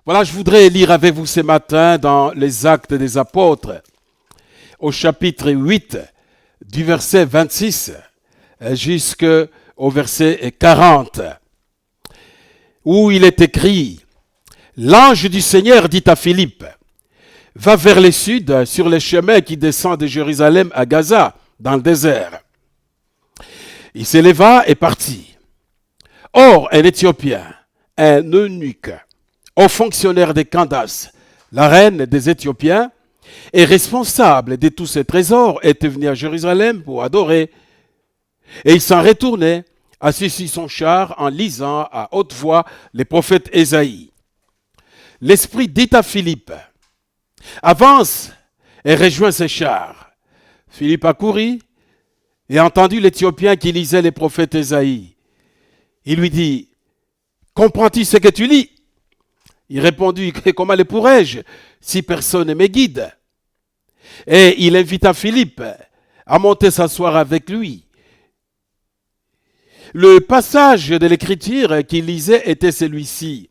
Voilà, je voudrais lire avec vous ce matin dans les Actes des Apôtres, au chapitre 8, du verset 26 jusqu'au verset 40, où il est écrit « L'ange du Seigneur dit à Philippe, va vers le sud sur les chemins qui descendent de Jérusalem à Gaza, dans le désert. » Il s'éleva et partit. Or, un Éthiopien, un eunuque, haut fonctionnaire de Candace, la reine des Éthiopiens, et responsable de tous ses trésors, était venu à Jérusalem pour adorer. Et il s'en retournait, assis sur son char, en lisant à haute voix les prophètes Ésaïe. L'Esprit dit à Philippe, « Avance et rejoins ses chars. » Philippe accourut et entendu l'Éthiopien qui lisait les prophètes Ésaïe. Il lui dit, « Comprends-tu ce que tu lis ?» Il répondit, « Comment le pourrais-je si personne ne me guide ?» Et il invita Philippe à monter s'asseoir avec lui. Le passage de l'Écriture qu'il lisait était celui-ci.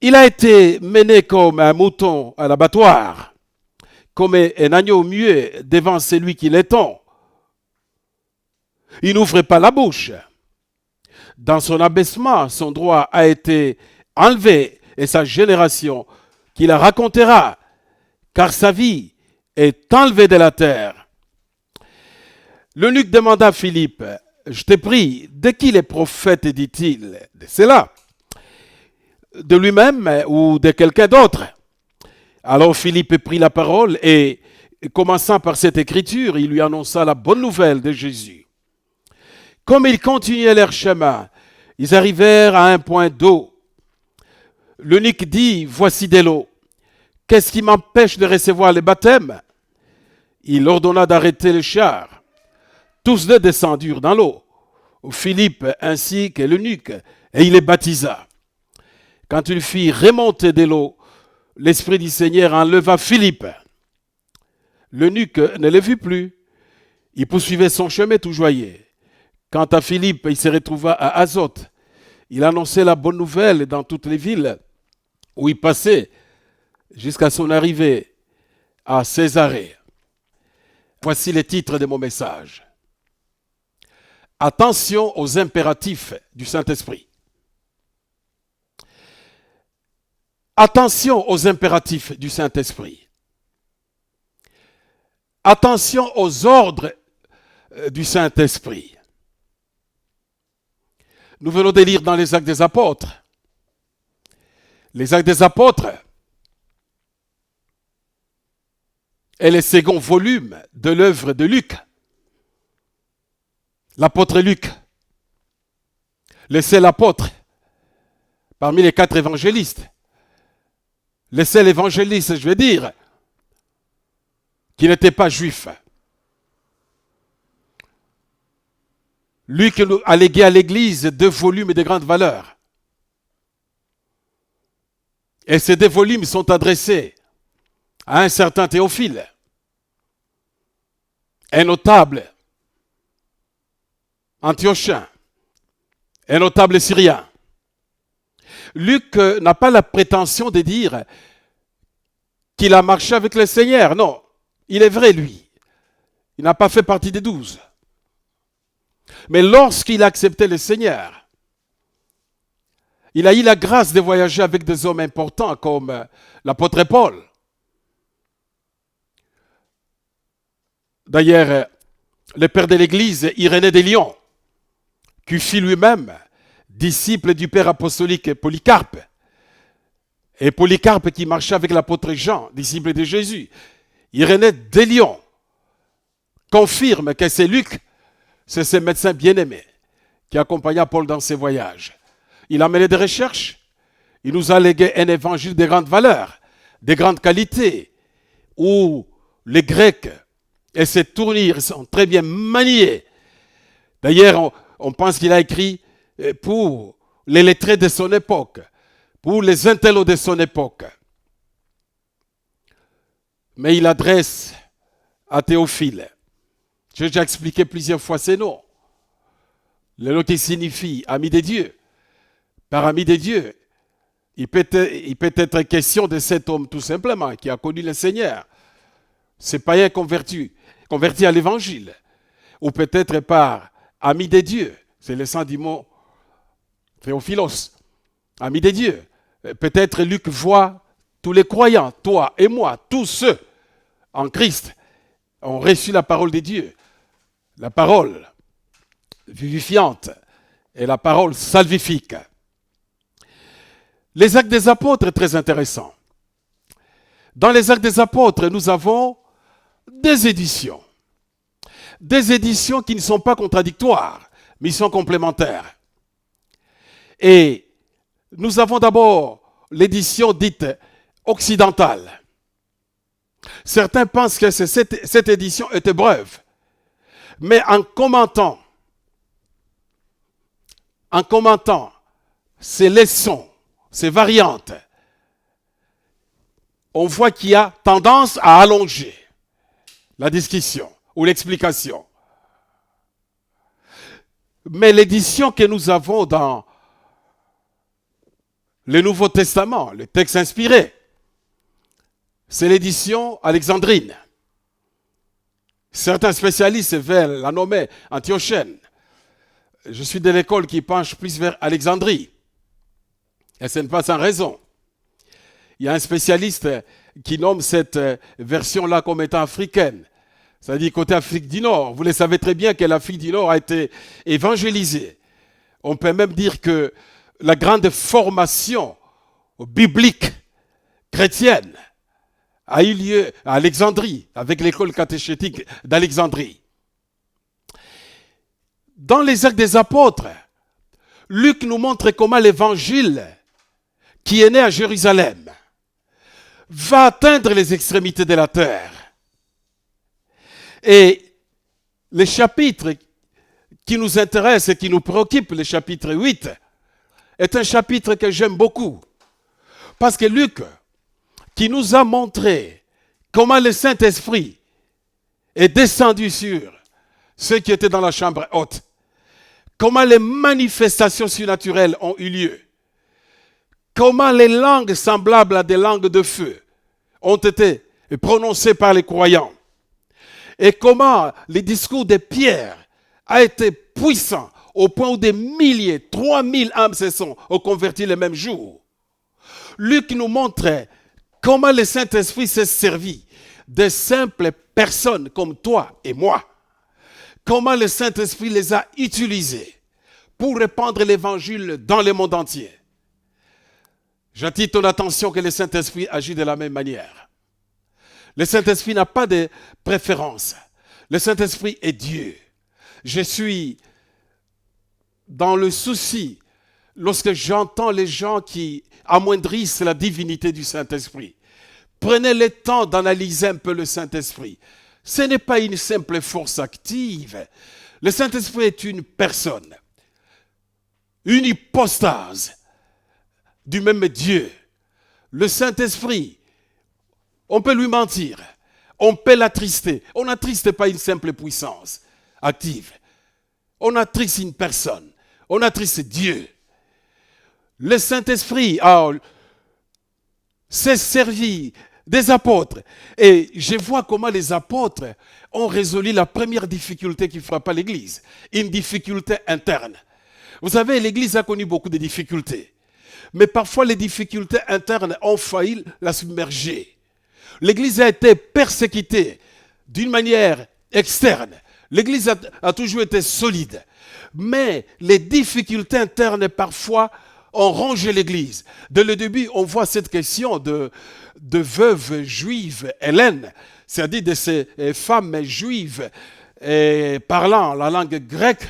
Il a été mené comme un mouton à l'abattoir, comme un agneau muet devant celui qui l'étend. Il n'ouvrait pas la bouche. Dans son abaissement, son droit a été enlevé et sa génération qui la racontera, car sa vie est enlevée de la terre. L'eunuque demanda à Philippe, « Je te prie, de qui les prophètes dit-il » De cela, de lui-même ou de quelqu'un d'autre. Alors Philippe prit la parole et, commençant par cette écriture, il lui annonça la bonne nouvelle de Jésus. Comme ils continuaient leur chemin, ils arrivèrent à un point d'eau. L'eunuque dit, « Voici de l'eau. Qu'est-ce qui m'empêche de recevoir le baptême ?» Il ordonna d'arrêter le char. Tous deux descendirent dans l'eau, Philippe ainsi que l'eunuque, et il les baptisa. Quand il fit remonter de l'eau, l'Esprit du Seigneur enleva Philippe. L'eunuque ne le vit plus. Il poursuivait son chemin tout joyeux. Quant à Philippe, il se retrouva à Azote. Il annonçait la bonne nouvelle dans toutes les villes où il passait jusqu'à son arrivée à Césarée. Voici les titres de mon message. Attention aux impératifs du Saint-Esprit. Attention aux impératifs du Saint-Esprit. Attention aux ordres du Saint-Esprit. Nous venons de lire dans les Actes des Apôtres. Les Actes des Apôtres est le second volume de l'œuvre de Luc. L'apôtre Luc, le seul apôtre parmi les 4 évangélistes. Le seul évangéliste, je veux dire, qui n'était pas juif. Luc a légué à l'Église 2 volumes de grande valeur. Et ces 2 volumes sont adressés à un certain Théophile, un notable antiochien, un notable syrien. Luc n'a pas la prétention de dire qu'il a marché avec le Seigneur. Non, il est vrai, lui. Il n'a pas fait partie des 12. Mais lorsqu'il a accepté le Seigneur, il a eu la grâce de voyager avec des hommes importants comme l'apôtre Paul. D'ailleurs, le père de l'Église, Irénée de Lyon, qui fut lui-même disciple du père apostolique Polycarpe. Et Polycarpe qui marchait avec l'apôtre Jean, disciple de Jésus. Irénée de Lyon confirme que c'est Luc, c'est ce médecin bien-aimé qui accompagna Paul dans ses voyages. Il a mené des recherches, il nous a légué un évangile de grande valeur, de grande qualité, où les Grecs et ses tournures sont très bien maniés. D'ailleurs, on pense qu'il a écrit pour les lettrés de son époque, pour les intellos de son époque. Mais il adresse à Théophile. J'ai déjà expliqué plusieurs fois ces noms. Le nom qui signifie ami de Dieu. Par ami de Dieu, il peut être question de cet homme tout simplement qui a connu le Seigneur. C'est païen converti à l'évangile. Ou peut-être par ami des dieux. C'est le sens du mot Théophilos, ami des dieux. Peut-être Luc voit tous les croyants, toi et moi, tous ceux en Christ ont reçu la parole de Dieu. La parole vivifiante et la parole salvifique. Les actes des apôtres, très intéressants. Dans les actes des apôtres, nous avons des éditions. Des éditions qui ne sont pas contradictoires, mais sont complémentaires. Et nous avons d'abord l'édition dite occidentale. Certains pensent que cette édition est brève. Mais en commentant ces leçons, ces variantes, on voit qu'il y a tendance à allonger la discussion ou l'explication. Mais l'édition que nous avons dans le Nouveau Testament, le texte inspiré, c'est l'édition alexandrine. Certains spécialistes veulent la nommer antiochène. Je suis de l'école qui penche plus vers Alexandrie. Et ce n'est pas sans raison. Il y a un spécialiste qui nomme cette version-là comme étant africaine. C'est-à-dire côté Afrique du Nord. Vous le savez très bien que l'Afrique du Nord a été évangélisée. On peut même dire que la grande formation biblique chrétienne a eu lieu à Alexandrie, avec l'école catéchétique d'Alexandrie. Dans les Actes des Apôtres, Luc nous montre comment l'évangile qui est né à Jérusalem va atteindre les extrémités de la terre. Et le chapitre qui nous intéresse et qui nous préoccupe, le chapitre 8, est un chapitre que j'aime beaucoup. Parce que Luc, qui nous a montré comment le Saint-Esprit est descendu sur ceux qui étaient dans la chambre haute, comment les manifestations surnaturelles ont eu lieu, comment les langues semblables à des langues de feu ont été prononcées par les croyants, et comment le discours de Pierre a été puissant au point où des milliers, 3000 âmes se sont converties le même jour. Luc nous montre comment le Saint-Esprit s'est servi de simples personnes comme toi et moi. Comment le Saint-Esprit les a utilisés pour répandre l'évangile dans le monde entier. J'attire ton attention que le Saint-Esprit agit de la même manière. Le Saint-Esprit n'a pas de préférence. Le Saint-Esprit est Dieu. Je suis dans le souci lorsque j'entends les gens qui amoindrissent la divinité du Saint-Esprit. Prenez le temps d'analyser un peu le Saint-Esprit. Ce n'est pas une simple force active. Le Saint-Esprit est une personne, une hypostase du même Dieu. Le Saint-Esprit, on peut lui mentir, on peut l'attrister. On n'attriste pas une simple puissance active. On attriste une personne, on attriste Dieu. Le Saint-Esprit s'est servi des apôtres. Et je vois comment les apôtres ont résolu la première difficulté qui frappa l'Église. Une difficulté interne. Vous savez, l'Église a connu beaucoup de difficultés. Mais parfois, les difficultés internes ont failli la submerger. L'Église a été persécutée d'une manière externe. L'Église a toujours été solide. Mais les difficultés internes, parfois, ont rongé l'Église. Dès le début, on voit cette question de veuves juives hellènes, c'est-à-dire de ces femmes juives parlant la langue grecque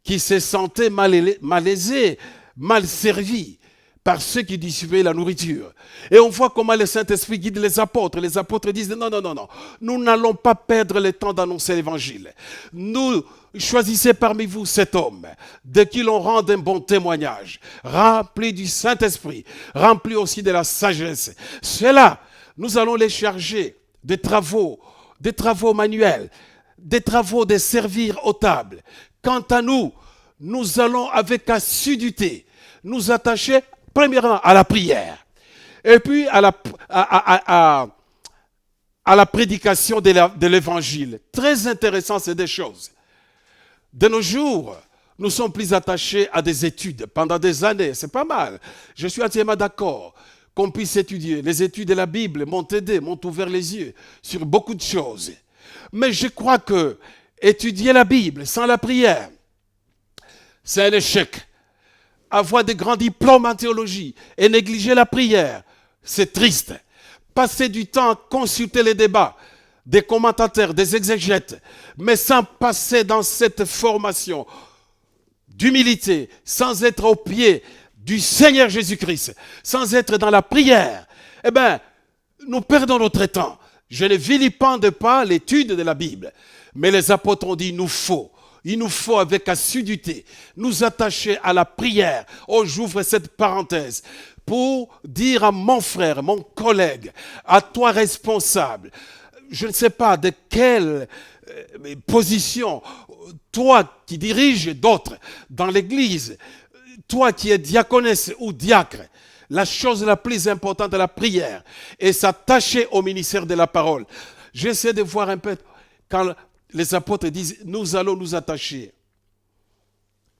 qui se sentaient malaisées, mal servies par ceux qui distribuaient la nourriture. Et on voit comment le Saint-Esprit guide les apôtres. Les apôtres disent non, nous n'allons pas perdre le temps d'annoncer l'évangile. Nous choisissez parmi vous cet homme, de qui l'on rende un bon témoignage, rempli du Saint-Esprit, rempli aussi de la sagesse. Cela, nous allons les charger des travaux manuels, des travaux de servir aux tables. Quant à nous, nous allons avec assiduité nous attacher premièrement à la prière, et puis à la prédication de l'évangile. Très intéressant, c'est des choses. De nos jours, nous sommes plus attachés à des études pendant des années. C'est pas mal. Je suis entièrement d'accord qu'on puisse étudier. Les études de la Bible m'ont aidé, m'ont ouvert les yeux sur beaucoup de choses. Mais je crois que étudier la Bible sans la prière, c'est un échec. Avoir de grands diplômes en théologie et négliger la prière, c'est triste. Passer du temps à consulter les débats des commentateurs, des exégètes, mais sans passer dans cette formation d'humilité, sans être au pied du Seigneur Jésus-Christ, sans être dans la prière, eh bien, nous perdons notre temps. Je ne vilipende pas l'étude de la Bible, mais les apôtres ont dit il nous faut avec assiduité nous attacher à la prière. Oh, j'ouvre cette parenthèse pour dire à mon frère, mon collègue, à toi responsable, je ne sais pas de quelle position, toi qui diriges d'autres dans l'église, toi qui es diaconesse ou diacre, la chose la plus importante est la prière et s'attacher au ministère de la parole. J'essaie de voir un peu quand les apôtres disent nous allons nous attacher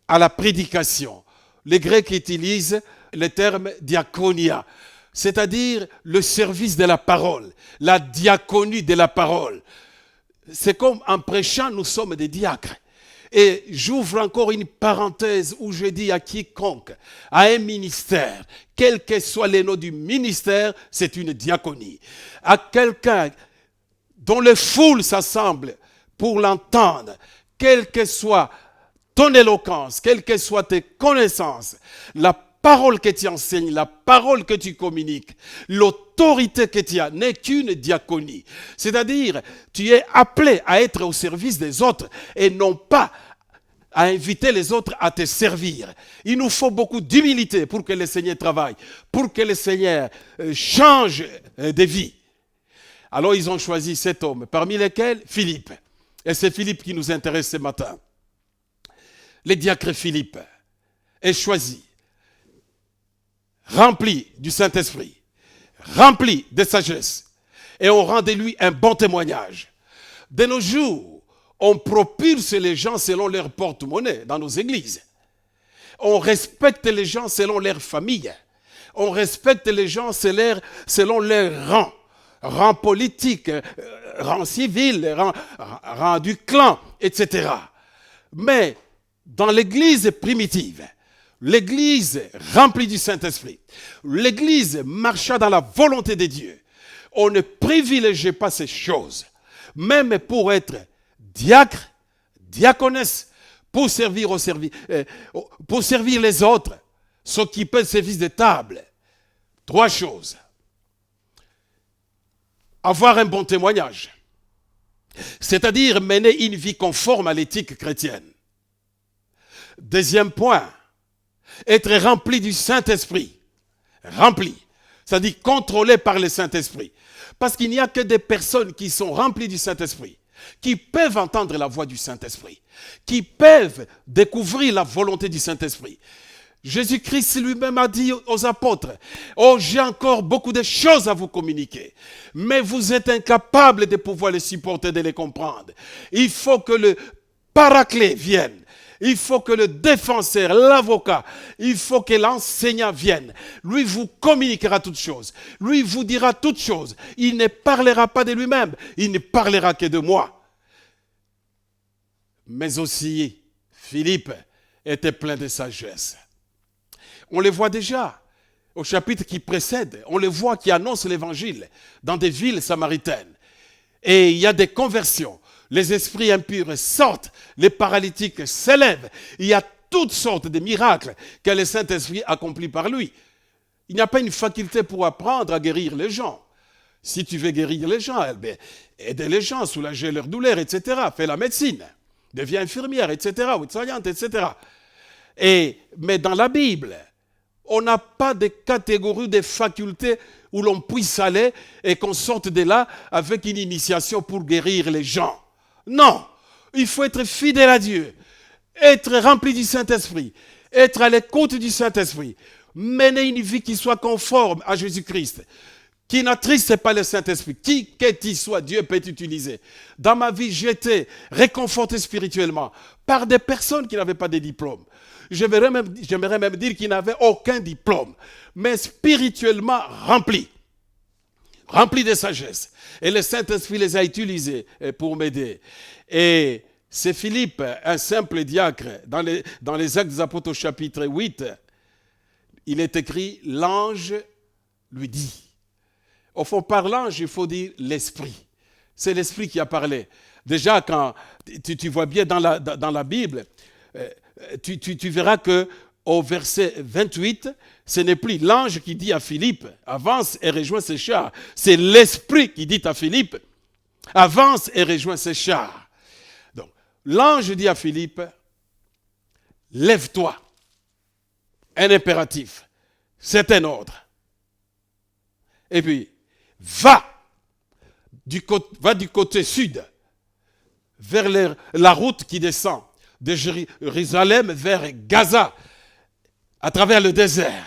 à la prédication. Les Grecs utilisent le terme diaconia, c'est-à-dire le service de la parole, la diaconie de la parole. C'est comme en prêchant, nous sommes des diacres. Et j'ouvre encore une parenthèse où je dis à quiconque, à un ministère, quel que soit le nom du ministère, c'est une diaconie. À quelqu'un dont les foules s'assemblent pour l'entendre, quelle que soit ton éloquence, quelles que soient tes connaissances, la parole que tu enseignes, la parole que tu communiques, l'autorité que tu as n'est qu'une diaconie. C'est-à-dire, tu es appelé à être au service des autres et non pas à inviter les autres à te servir. Il nous faut beaucoup d'humilité pour que le Seigneur travaille, pour que le Seigneur change de vie. Alors ils ont choisi cet homme, parmi lesquels Philippe. Et c'est Philippe qui nous intéresse ce matin. Le diacre Philippe est choisi, rempli du Saint-Esprit, rempli de sagesse, et on rend de lui un bon témoignage. De nos jours, on propulse les gens selon leur porte-monnaie dans nos églises. On respecte les gens selon leur famille. On respecte les gens selon leur rang. Rang politique, rang civil, rang du clan, etc. Mais dans l'église primitive, l'église remplie du Saint-Esprit, l'église marchant dans la volonté de Dieu, on ne privilégiait pas ces choses. Même pour être diacre, diaconesse, pour servir les autres, s'occuper de service de table. 3 choses. Avoir un bon témoignage, c'est-à-dire mener une vie conforme à l'éthique chrétienne. 2e point, être rempli du Saint-Esprit. Rempli, c'est-à-dire contrôlé par le Saint-Esprit. Parce qu'il n'y a que des personnes qui sont remplies du Saint-Esprit, qui peuvent entendre la voix du Saint-Esprit, qui peuvent découvrir la volonté du Saint-Esprit. Jésus-Christ lui-même a dit aux apôtres, « Oh, j'ai encore beaucoup de choses à vous communiquer, mais vous êtes incapables de pouvoir les supporter, de les comprendre. Il faut que le paraclet vienne. Il faut que le défenseur, l'avocat, il faut que l'enseignant vienne. Lui vous communiquera toutes choses. Lui vous dira toutes choses. Il ne parlera pas de lui-même. Il ne parlera que de moi. » Mais aussi, Philippe était plein de sagesse. On le voit déjà au chapitre qui précède. On le voit qui annonce l'évangile dans des villes samaritaines. Et il y a des conversions. Les esprits impurs sortent, les paralytiques s'élèvent. Il y a toutes sortes de miracles que le Saint-Esprit accomplit par lui. Il n'y a pas une faculté pour apprendre à guérir les gens. Si tu veux guérir les gens, aider les gens, soulager leur douleur, etc. Fais la médecine, deviens infirmière, etc. ou soignante, etc. Mais dans la Bible, on n'a pas de catégorie de facultés où l'on puisse aller et qu'on sorte de là avec une initiation pour guérir les gens. Non, il faut être fidèle à Dieu, être rempli du Saint-Esprit, être à l'écoute du Saint-Esprit, mener une vie qui soit conforme à Jésus-Christ, qui n'attriste pas le Saint-Esprit, qui qu'il soit, Dieu peut utiliser. Dans ma vie, j'ai été réconforté spirituellement par des personnes qui n'avaient pas de diplôme. J'aimerais même dire qu'ils n'avaient aucun diplôme, mais spirituellement remplis de sagesse. Et le Saint-Esprit les a utilisés pour m'aider. Et c'est Philippe, un simple diacre, dans les Actes des Apôtres au chapitre 8, il est écrit, l'ange lui dit. Au fond, par l'ange, il faut dire l'Esprit. C'est l'Esprit qui a parlé. Déjà, quand tu vois bien dans la Bible, tu verras qu'au verset 28, ce n'est plus l'ange qui dit à Philippe, avance et rejoins ses chars. C'est l'Esprit qui dit à Philippe, avance et rejoins ses chars. Donc, l'ange dit à Philippe, lève-toi. Un impératif. C'est un ordre. Et puis, va du côté sud, vers la route qui descend de Jérusalem vers Gaza, à travers le désert.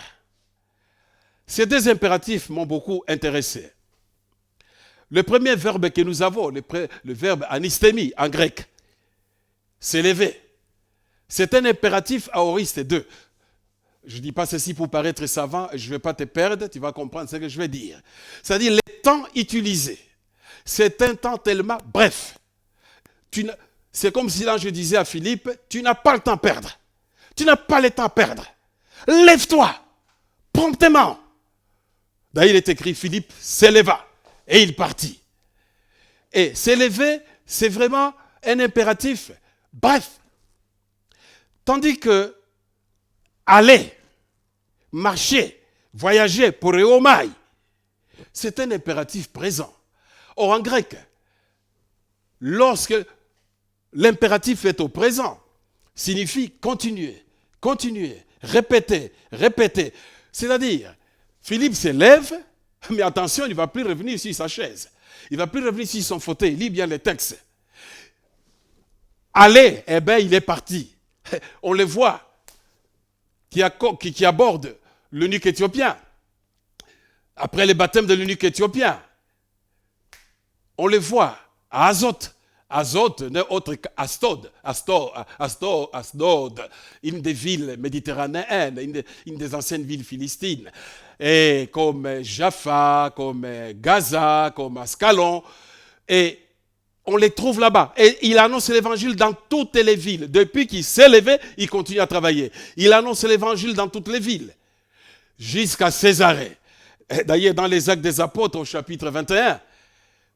Ces deux impératifs m'ont beaucoup intéressé. Le premier verbe que nous avons, le verbe anistémie en grec, c'est lever. C'est un impératif aoriste 2. Je ne dis pas ceci pour paraître savant, je ne vais pas te perdre, tu vas comprendre ce que je vais dire. C'est-à-dire, le temps utilisé, c'est un temps tellement bref. C'est comme si l'ange disait à Philippe, tu n'as pas le temps à perdre. Tu n'as pas le temps à perdre. Lève-toi, promptement. D'ailleurs, il est écrit, Philippe s'éleva et il partit. Et s'élever, c'est vraiment un impératif bref. Tandis que aller, marcher, voyager pour Eomai, c'est un impératif présent. Or, en grec, lorsque l'impératif est au présent, signifie continuer, continuer, répéter, répéter. C'est-à-dire, Philippe se lève, mais attention, il ne va plus revenir sur sa chaise. Il ne va plus revenir sur son fauteuil. Il lit bien les textes. Aller, eh bien, il est parti. On le voit qui aborde l'eunuque éthiopien. Après le baptême de l'eunuque éthiopien, on le voit à Azote. Azote n'est autre qu'Astod, Asdod, une des villes méditerranéennes, une des anciennes villes philistines, et comme Jaffa, comme Gaza, comme Ascalon, et on les trouve là-bas. Et il annonce l'évangile dans toutes les villes. Depuis qu'il s'est levé, il continue à travailler. Il annonce l'évangile dans toutes les villes, jusqu'à Césarée. D'ailleurs, dans les Actes des Apôtres, au chapitre 21,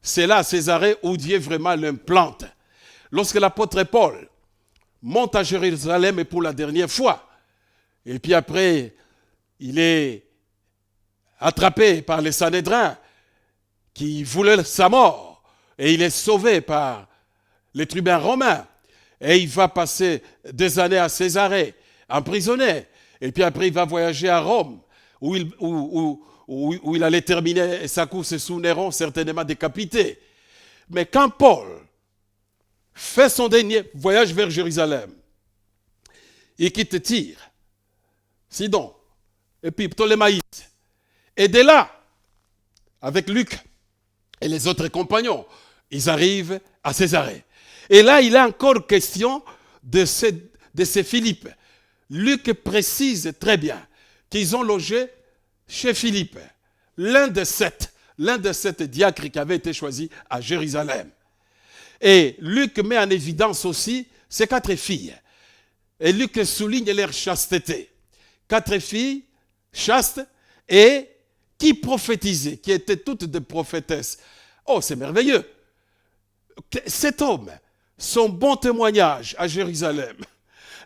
c'est là, Césarée, où Dieu vraiment l'implante. Lorsque l'apôtre Paul monte à Jérusalem pour la dernière fois, et puis après, il est attrapé par les Sanhédrins qui voulaient sa mort, et il est sauvé par les tribuns romains, et il va passer des années à Césarée, emprisonné, et puis après il va voyager à Rome, où il allait terminer sa course sous Néron, certainement décapité. Mais quand Paul fait son dernier voyage vers Jérusalem, il quitte Tyr, Sidon, et puis Ptolémaïte, et de là, avec Luc et les autres compagnons, ils arrivent à Césarée. Et là, il est encore question de ces Philippe. Luc précise très bien qu'ils ont logé chez Philippe, l'un des sept diacres qui avait été choisi à Jérusalem. Et Luc met en évidence aussi ces 4 filles. Et Luc souligne leur chasteté. 4 filles chastes et qui prophétisaient, qui étaient toutes des prophétesses. Oh, c'est merveilleux. Cet homme, son bon témoignage à Jérusalem,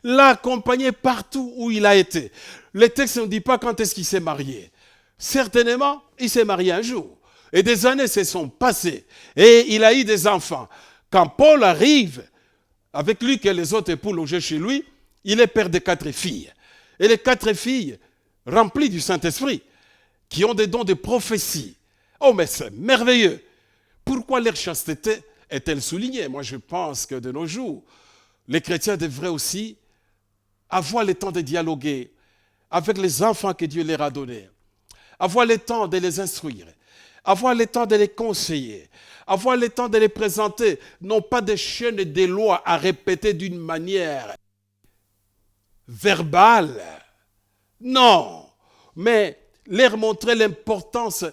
l'a accompagné partout où il a été. Le texte ne dit pas quand est-ce qu'il s'est marié. Certainement, il s'est marié un jour. Et des années se sont passées. Et il a eu des enfants. Quand Paul arrive, avec lui et les autres époux logés chez lui, il est père de 4 filles. Et les 4 filles, remplies du Saint-Esprit, qui ont des dons de prophétie. Oh, mais c'est merveilleux. Pourquoi leur chasteté est-elle soulignée? Moi, je pense que de nos jours, les chrétiens devraient aussi avoir le temps de dialoguer avec les enfants que Dieu leur a donnés. Avoir le temps de les instruire, avoir le temps de les conseiller, avoir le temps de les présenter, non pas des chaînes de lois à répéter d'une manière verbale, non, mais leur montrer l'importance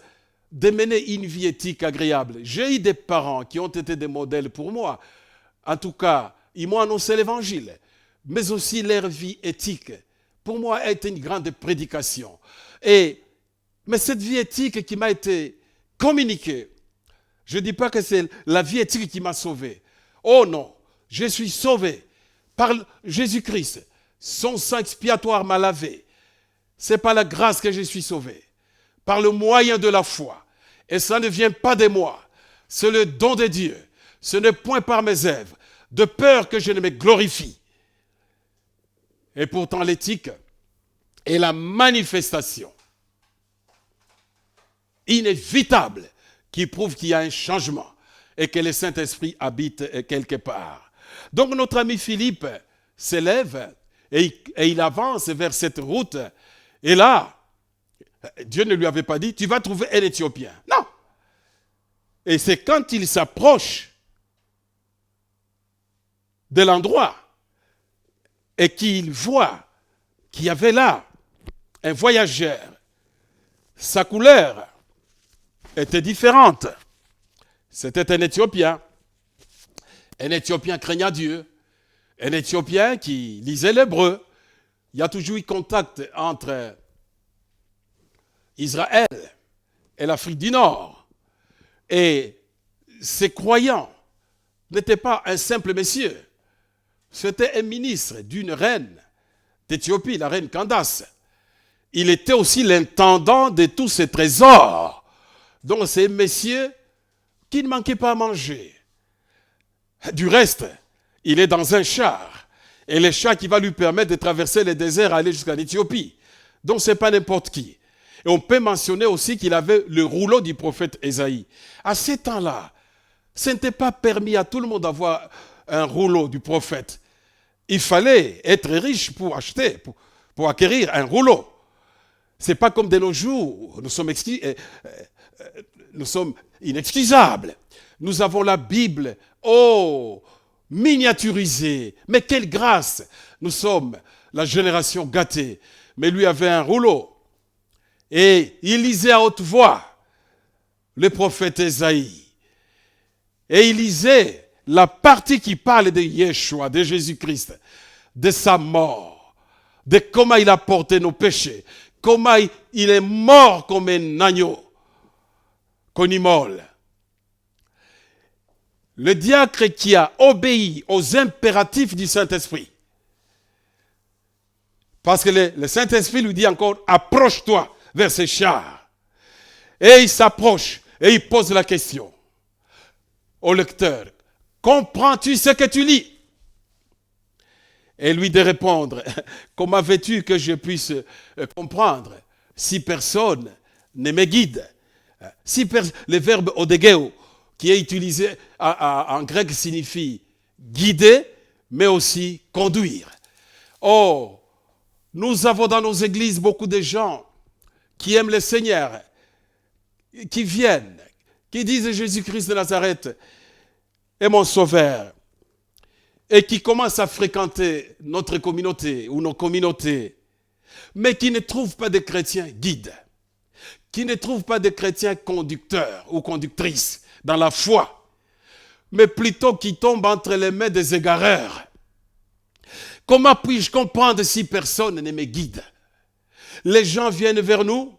de mener une vie éthique agréable. J'ai eu des parents qui ont été des modèles pour moi. En tout cas, ils m'ont annoncé l'évangile, mais aussi leur vie éthique. Pour moi, a été une grande prédication. Mais cette vie éthique qui m'a été communiquée, je ne dis pas que c'est la vie éthique qui m'a sauvé. Oh non, je suis sauvé par Jésus-Christ. Son sang expiatoire m'a lavé. C'est par la grâce que je suis sauvé, par le moyen de la foi. Et ça ne vient pas de moi, c'est le don de Dieu. Ce n'est point par mes œuvres, de peur que je ne me glorifie. Et pourtant l'éthique est la manifestation inévitable qui prouve qu'il y a un changement et que le Saint-Esprit habite quelque part. Donc notre ami Philippe s'élève et il avance vers cette route. Et là, Dieu ne lui avait pas dit, tu vas trouver un Éthiopien. Non. Et c'est quand il s'approche de l'endroit et qu'il voit qu'il y avait là un voyageur. Sa couleur était différente. C'était un Éthiopien. Un Éthiopien craignant Dieu. Un Éthiopien qui lisait l'hébreu. Il y a toujours eu contact entre Israël et l'Afrique du Nord. Et ces croyants n'étaient pas un simple monsieur. C'était un ministre d'une reine d'Éthiopie, la reine Candace. Il était aussi l'intendant de tous ces trésors. Donc c'est un monsieur qui ne manquait pas à manger. Du reste, il est dans un char. Et le char qui va lui permettre de traverser le désert et aller jusqu'en Éthiopie. Donc ce n'est pas n'importe qui. Et on peut mentionner aussi qu'il avait le rouleau du prophète Ésaïe. À ce temps-là, ce n'était pas permis à tout le monde d'avoir un rouleau du prophète. Il fallait être riche pour acheter, pour acquérir un rouleau. Ce n'est pas comme de nos jours, nous sommes inexcusables. Nous avons la Bible, miniaturisée. Mais quelle grâce! Nous sommes la génération gâtée. Mais lui avait un rouleau. Et il lisait à haute voix le prophète Ésaïe. Et il lisait la partie qui parle de Yeshua, de Jésus-Christ, de sa mort, de comment il a porté nos péchés, comment il est mort comme un agneau qu'on immole. Le diacre qui a obéi aux impératifs du Saint-Esprit, parce que le Saint-Esprit lui dit encore, approche-toi vers ces chars. Et il s'approche et il pose la question au lecteur. Comprends-tu ce que tu lis? Et lui de répondre, comment veux-tu que je puisse comprendre si personne ne me guide? Le verbe odegeo, qui est utilisé en grec, signifie guider, mais aussi conduire. Oh, nous avons dans nos églises beaucoup de gens qui aiment le Seigneur, qui viennent, qui disent Jésus-Christ de Nazareth est mon sauveur, et qui commencent à fréquenter notre communauté ou nos communautés, mais qui ne trouvent pas de chrétiens guides, qui ne trouvent pas de chrétiens conducteurs ou conductrices dans la foi, mais plutôt qui tombent entre les mains des égareurs. Comment puis-je comprendre si personne ne me guide? Les gens viennent vers nous,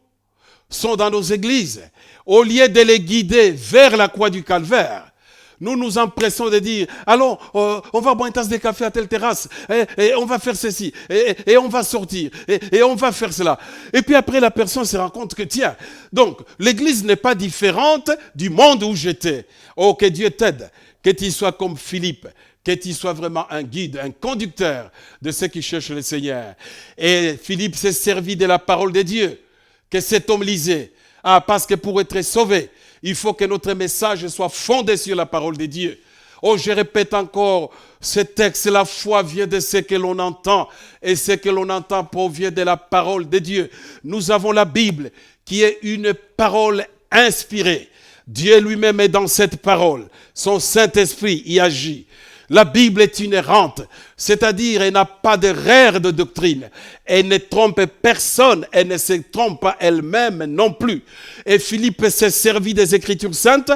sont dans nos églises. Au lieu de les guider vers la croix du calvaire, nous nous empressons de dire, allons, on va boire une tasse de café à telle terrasse, et on va faire ceci, et on va sortir, et on va faire cela. Et puis après, la personne se rend compte que, tiens, donc, l'église n'est pas différente du monde où j'étais. Oh, que Dieu t'aide, que tu sois comme Philippe, que tu sois vraiment un guide, un conducteur de ceux qui cherchent le Seigneur. Et Philippe s'est servi de la parole de Dieu, que cet homme lisait. Ah, parce que pour être sauvé, il faut que notre message soit fondé sur la parole de Dieu. Oh, je répète encore, ce texte, la foi vient de ce que l'on entend, et ce que l'on entend provient de la parole de Dieu. Nous avons la Bible, qui est une parole inspirée. Dieu lui-même est dans cette parole. Son Saint-Esprit y agit. La Bible est inhérente, c'est-à-dire elle n'a pas d'erreur de doctrine. Elle ne trompe personne, elle ne se trompe pas elle-même non plus. Et Philippe s'est servi des Écritures saintes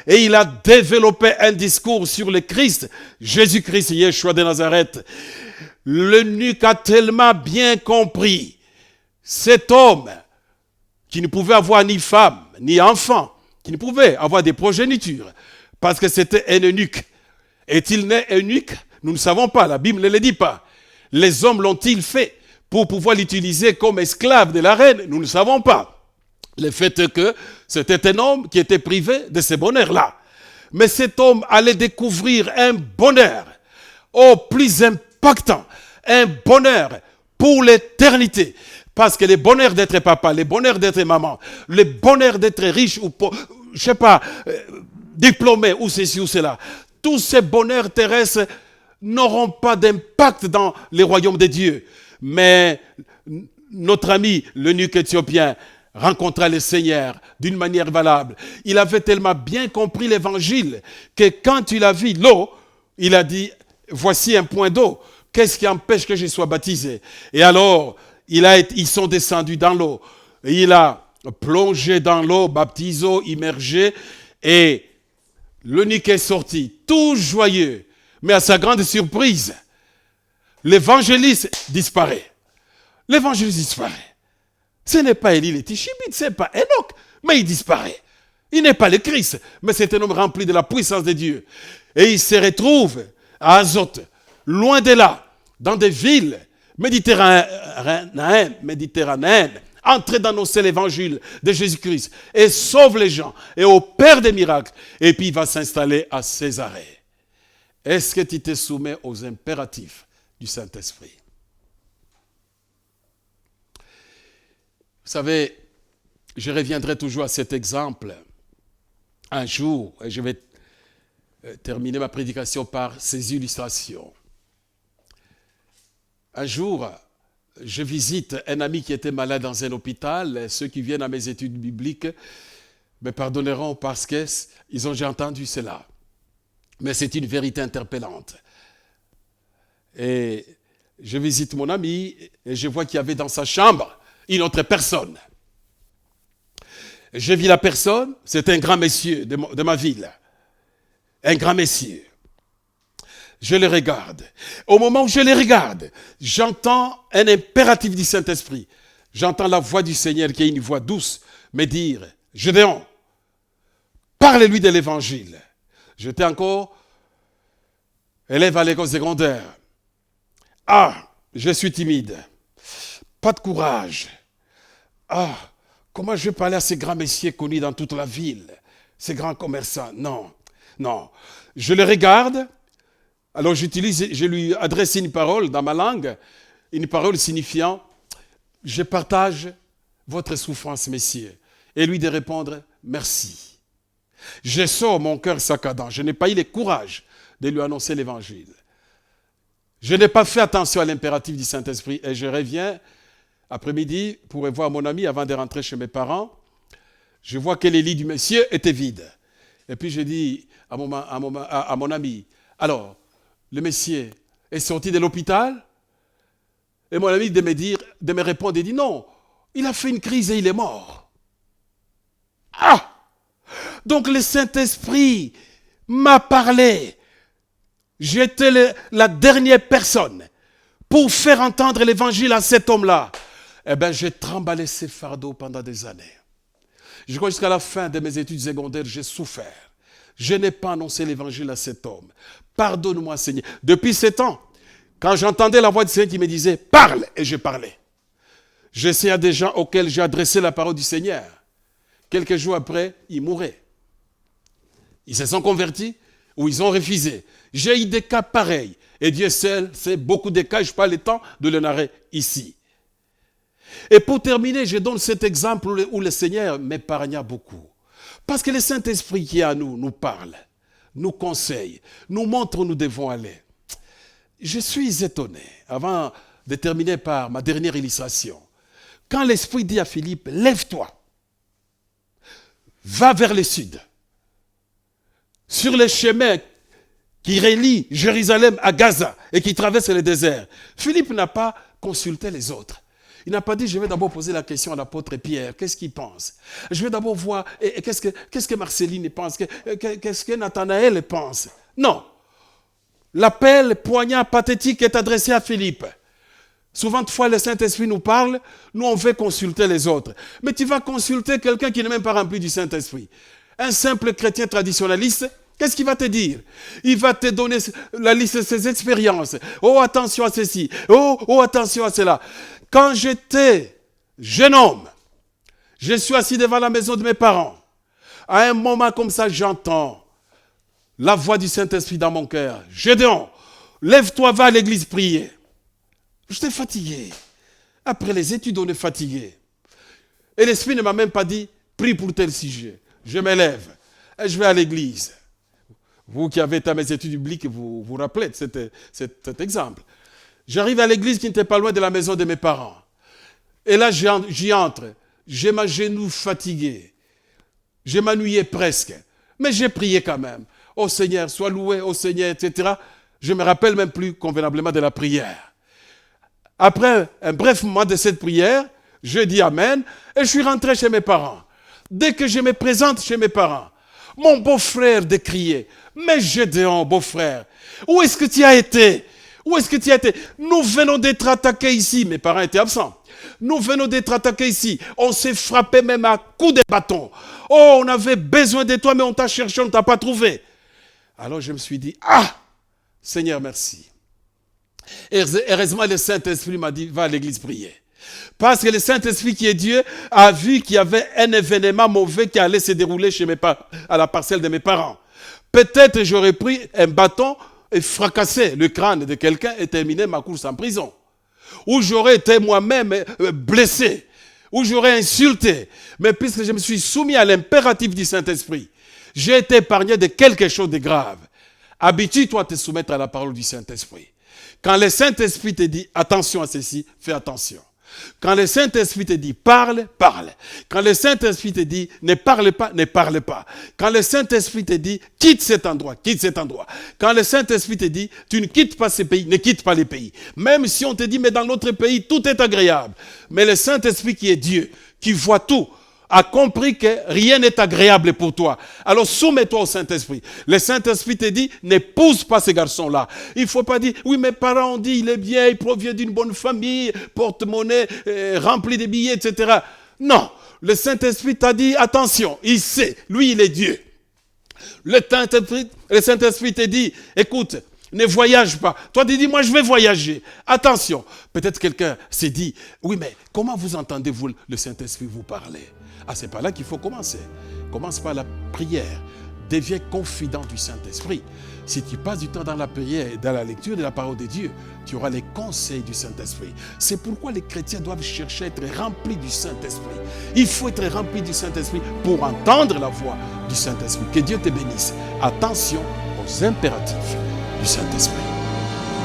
et il a développé un discours sur le Christ, Jésus-Christ, Yeshua de Nazareth. L'eunuque a tellement bien compris. Cet homme qui ne pouvait avoir ni femme, ni enfant, qui ne pouvait avoir des progénitures, parce que c'était un eunuque. Est-il né eunuque? Nous ne savons pas, la Bible ne le dit pas. Les hommes l'ont-ils fait pour pouvoir l'utiliser comme esclave de la reine? Nous ne savons pas. Le fait est que c'était un homme qui était privé de ce bonheur-là. Mais cet homme allait découvrir un bonheur, plus impactant, un bonheur pour l'éternité. Parce que le bonheur d'être papa, le bonheur d'être maman, le bonheur d'être riche ou je sais pas, diplômé ou ceci ou cela, tous ces bonheurs terrestres n'auront pas d'impact dans les royaumes de Dieu. Mais notre ami, l'eunuque éthiopien, rencontra le Seigneur d'une manière valable. Il avait tellement bien compris l'évangile que quand il a vu l'eau, il a dit, voici un point d'eau. Qu'est-ce qui empêche que je sois baptisé? Et alors, ils sont descendus dans l'eau. Il a plongé dans l'eau, baptisé, immergé, et l'eunuque est sorti, tout joyeux. Mais à sa grande surprise, l'évangéliste disparaît. L'évangéliste disparaît. Ce n'est pas Élie le Tishibite, ce n'est pas Enoch, mais il disparaît. Il n'est pas le Christ, mais c'est un homme rempli de la puissance de Dieu. Et il se retrouve à Azote, loin de là, dans des villes méditerranéennes, en train d'annoncer l'évangile de Jésus-Christ et sauve les gens et opère des miracles. Et puis il va s'installer à Césarée. Est-ce que tu te soumets aux impératifs du Saint-Esprit? Vous savez, je reviendrai toujours à cet exemple un jour, et je vais terminer ma prédication par ces illustrations. Un jour, je visite un ami qui était malade dans un hôpital. Ceux qui viennent à mes études bibliques me pardonneront parce qu'ils ont déjà entendu cela. Mais c'est une vérité interpellante. Et je visite mon ami et je vois qu'il y avait dans sa chambre une autre personne. Je vis la personne, c'est un grand monsieur de ma ville. Un grand monsieur. Je le regarde. Au moment où je le regarde, j'entends un impératif du Saint-Esprit. J'entends la voix du Seigneur qui est une voix douce me dire, Gédéon, parle-lui de l'évangile. J'étais encore élève à l'école secondaire. Ah, je suis timide. Pas de courage. Ah, comment je vais parler à ces grands messieurs connus dans toute la ville? Ces grands commerçants? Non, non. Je le regarde. Alors je lui adresse une parole dans ma langue, une parole signifiant « Je partage votre souffrance, messieurs ». Et lui de répondre « Merci ». Je sors mon cœur saccadant, je n'ai pas eu le courage de lui annoncer l'évangile. Je n'ai pas fait attention à l'impératif du Saint-Esprit et je reviens après-midi pour revoir mon ami avant de rentrer chez mes parents. Je vois que les lits du monsieur étaient vides. Et puis je dis à mon ami « Alors, le monsieur est sorti de l'hôpital ?» Et mon ami de me répondre, il dit non, il a fait une crise et il est mort. Ah! Donc le Saint-Esprit m'a parlé. J'étais la dernière personne pour faire entendre l'évangile à cet homme-là. Eh bien, j'ai tremballé ces fardeaux pendant des années. Je crois jusqu'à la fin de mes études secondaires, j'ai souffert. Je n'ai pas annoncé l'évangile à cet homme. Pardonne-moi, Seigneur. Depuis 7 ans, quand j'entendais la voix du Seigneur qui me disait « Parle !» et je parlais. J'essayais à des gens auxquels j'ai adressé la parole du Seigneur. Quelques jours après, ils mouraient. Ils se sont convertis ou ils ont refusé. J'ai eu des cas pareils. Et Dieu seul sait beaucoup de cas, je n'ai pas le temps de le narrer ici. Et pour terminer, je donne cet exemple où le Seigneur m'épargna beaucoup. Parce que le Saint-Esprit qui est à nous, nous parle. nous conseille, nous montre où nous devons aller. Je suis étonné, avant de terminer par ma dernière illustration, quand l'Esprit dit à Philippe, lève-toi, va vers le sud, sur le chemin qui relie Jérusalem à Gaza et qui traverse le désert. Philippe n'a pas consulté les autres. Il n'a pas dit, je vais d'abord poser la question à l'apôtre Pierre, qu'est-ce qu'il pense? Je vais d'abord voir, qu'est-ce que Marceline pense? Qu'est-ce que Nathanaël pense? Non. L'appel poignard pathétique est adressé à Philippe. Souvent de fois, le Saint-Esprit nous parle, nous on veut consulter les autres. Mais tu vas consulter quelqu'un qui n'est même pas rempli du Saint-Esprit. Un simple chrétien traditionnaliste, qu'est-ce qu'il va te dire? Il va te donner la liste de ses expériences. Oh, attention à ceci. Oh, attention à cela. Quand j'étais jeune homme, je suis assis devant la maison de mes parents. À un moment comme ça, j'entends la voix du Saint-Esprit dans mon cœur. Gédéon, lève-toi, va à l'église prier. J'étais fatigué. Après les études, on est fatigué. Et l'Esprit ne m'a même pas dit, prie pour tel sujet. Je me lève et je vais à l'église. Vous qui avez été à mes études bibliques, vous vous rappelez de cet exemple. J'arrive à l'église qui n'était pas loin de la maison de mes parents. Et là, j'y entre. J'ai ma genou fatigué. Je m'ennuyais presque. Mais j'ai prié quand même. Oh Seigneur, sois loué, oh Seigneur, etc. Je ne me rappelle même plus convenablement de la prière. Après un bref moment de cette prière, je dis Amen et je suis rentré chez mes parents. Dès que je me présente chez mes parents, mon beau-frère décriait, mais Gédéon, beau-frère, où est-ce que tu as été? Où est-ce que tu as été? Nous venons d'être attaqués ici. Mes parents étaient absents. Nous venons d'être attaqués ici. On s'est frappé même à coups de bâton. Oh, on avait besoin de toi, mais on t'a cherché, on ne t'a pas trouvé. Alors je me suis dit, ah, Seigneur, merci. Et heureusement, le Saint-Esprit m'a dit, va à l'église prier. Parce que le Saint-Esprit qui est Dieu a vu qu'il y avait un événement mauvais qui allait se dérouler à la parcelle de mes parents. Peut-être j'aurais pris un bâton et fracassé le crâne de quelqu'un et terminé ma course en prison. Ou j'aurais été moi-même blessé. Ou j'aurais insulté. Mais puisque je me suis soumis à l'impératif du Saint-Esprit, j'ai été épargné de quelque chose de grave. Habitue-toi à te soumettre à la parole du Saint-Esprit. Quand le Saint-Esprit te dit attention à ceci, fais attention. Quand le Saint-Esprit te dit parle, parle. Quand le Saint-Esprit te dit ne parle pas, ne parle pas. Quand le Saint-Esprit te dit quitte cet endroit, quitte cet endroit. Quand le Saint-Esprit te dit tu ne quittes pas ces pays, ne quitte pas les pays. Même si on te dit mais dans notre pays tout est agréable. Mais le Saint-Esprit qui est Dieu, qui voit tout, a compris que rien n'est agréable pour toi. Alors soumets-toi au Saint-Esprit. Le Saint-Esprit te dit, n'épouse pas ces garçons-là. Il ne faut pas dire, oui, mes parents ont dit, il est bien, il provient d'une bonne famille, porte-monnaie, rempli de billets, etc. Non, le Saint-Esprit t'a dit, attention, il sait, lui, il est Dieu. Le Saint-Esprit te dit, écoute, ne voyage pas. Toi, tu dis, moi, je vais voyager. Attention. Peut-être quelqu'un s'est dit, oui, mais comment vous entendez-vous le Saint-Esprit vous parler? Ah, c'est par là qu'il faut commencer. Commence par la prière. Deviens confident du Saint-Esprit. Si tu passes du temps dans la prière et dans la lecture de la parole de Dieu, tu auras les conseils du Saint-Esprit. C'est pourquoi les chrétiens doivent chercher à être remplis du Saint-Esprit. Il faut être rempli du Saint-Esprit pour entendre la voix du Saint-Esprit. Que Dieu te bénisse. Attention aux impératifs du Saint-Esprit.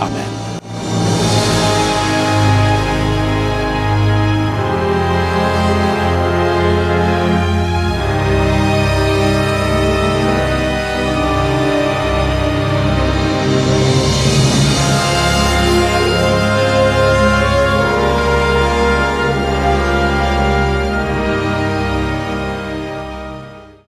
Amen.